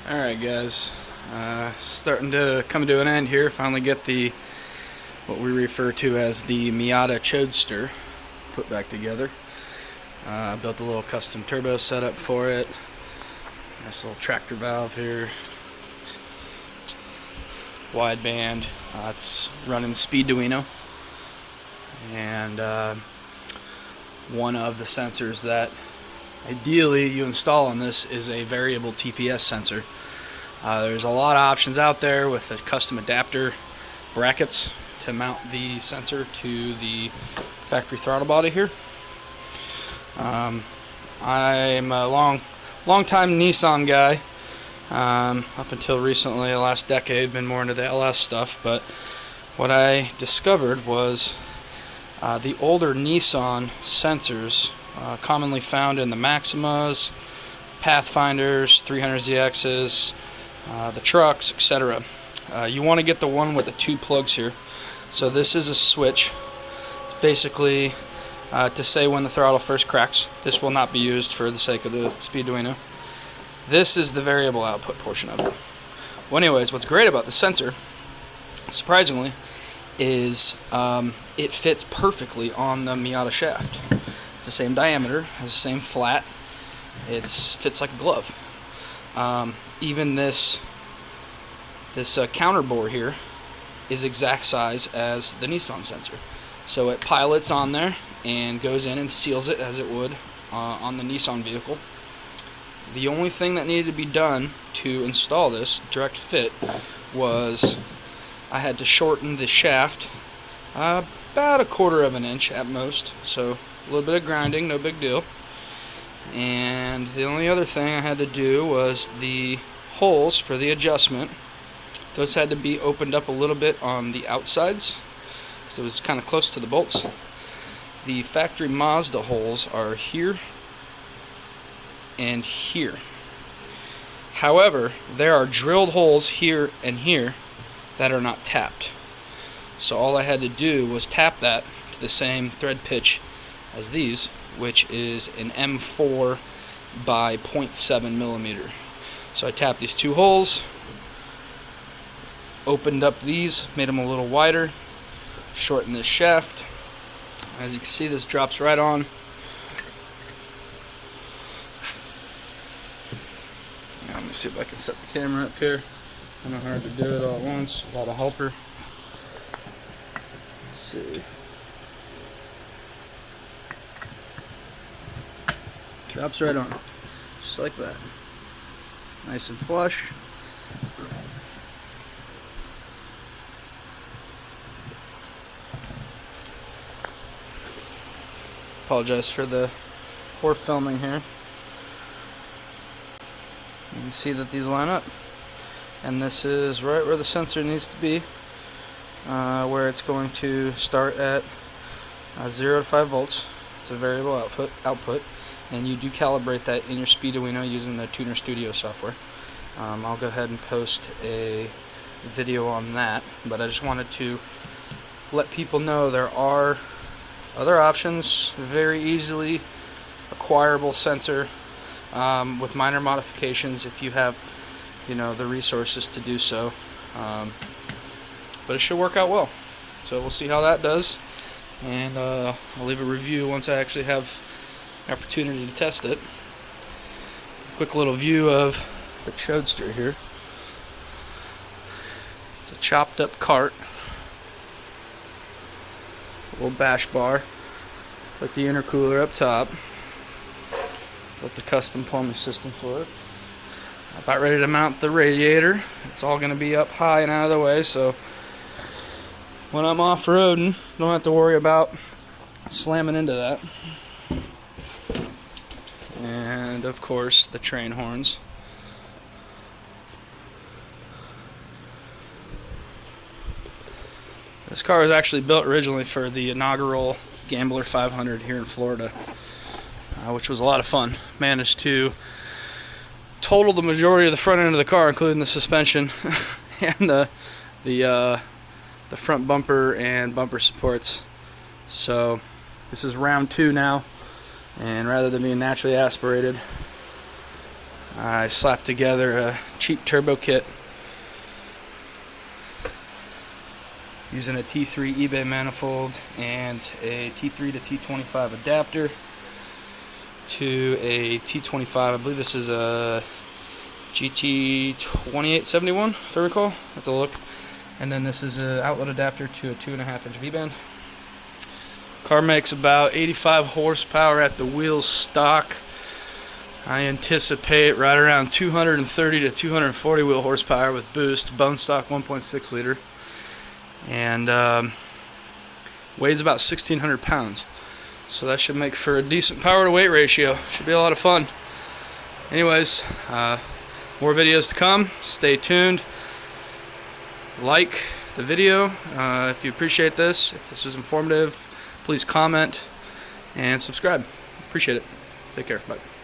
Alright guys, starting to come to an end here. Finally get the what we refer to as the Miata Speeduino put back together. Built a little custom turbo setup for it. Nice little tractor valve here. Wideband. It's running Speeduino. And one of the sensors that ideally you install on this is a variable TPS sensor. There's a lot of options out there with the custom adapter brackets to mount the sensor to the factory throttle body here. I'm a long time Nissan guy. Up until recently, the last decade, been more into the LS stuff, but what I discovered was the older Nissan sensors commonly found in the Maximas, Pathfinders, 300ZXs, the trucks, etc. You want to get the one with the two plugs here. So this is a switch. It's basically to say when the throttle first cracks. This will not be used for the sake of the Speeduino. This is the variable output portion of it. Well, anyways, what's great about the sensor, surprisingly, is it fits perfectly on the Miata shaft. It's the same diameter, has the same flat. It fits like a glove. Even this counter bore here is exact size as the Nissan sensor. So it pilots on there and goes in and seals it as it would on the Nissan vehicle. The only thing that needed to be done to install this direct fit was I had to shorten the shaft about 1/4 of an inch at most, so a little bit of grinding, no big deal. And the only other thing I had to do was the holes for the adjustment. Those had to be opened up a little bit on the outsides, so it was kind of close to the bolts. The factory Mazda holes are here and here. However, there are drilled holes here and here that are not tapped. So all I had to do was tap that to the same thread pitch as these, which is an M4 by 0.7 millimeter. So I tapped these two holes, opened up these, made them a little wider, shortened this shaft. As you can see, this drops right on. Now, let me see if I can set the camera up here. I know hard to do it all at once without a helper. Let's see. Drops right on, just like that. Nice and flush. Apologize for the poor filming here. You can see that these line up. And this is right where the sensor needs to be, where it's going to start at 0 to 5 volts. It's a variable output. And you do calibrate that in your Speeduino using the Tuner Studio software. I'll go ahead and post a video on that, but I just wanted to let people know there are other options, very easily acquirable sensor with minor modifications if you have, the resources to do so. But it should work out well. So we'll see how that does, and I'll leave a review once I actually have opportunity to test it. Quick little view of the Speeduino here. It's a chopped up cart, a little bash bar, put the intercooler up top, put the custom plumbing system for it. About ready to mount the radiator. It's all going to be up high and out of the way, so when I'm off-roading, don't have to worry about slamming into that. And of course the train horns. This car was actually built originally for the inaugural Gambler 500 here in Florida, which was a lot of fun. Managed to total the majority of the front end of the car, including the suspension and the front bumper and bumper supports. So this is round 2 now. And rather than being naturally aspirated, I slapped together a cheap turbo kit using a T3 eBay manifold and a T3 to T25 adapter to a T25. I believe this is a GT2871, if I recall. Have to look. And then this is an outlet adapter to a 2.5-inch V-band. Car makes about 85 horsepower at the wheels stock. I anticipate right around 230 to 240 wheel horsepower with boost. Bone stock 1.6 liter. And weighs about 1,600 pounds. So that should make for a decent power to weight ratio. Should be a lot of fun. Anyways, more videos to come. Stay tuned. Like the video if you appreciate this. If this was informative, please comment and subscribe. Appreciate it. Take care. Bye.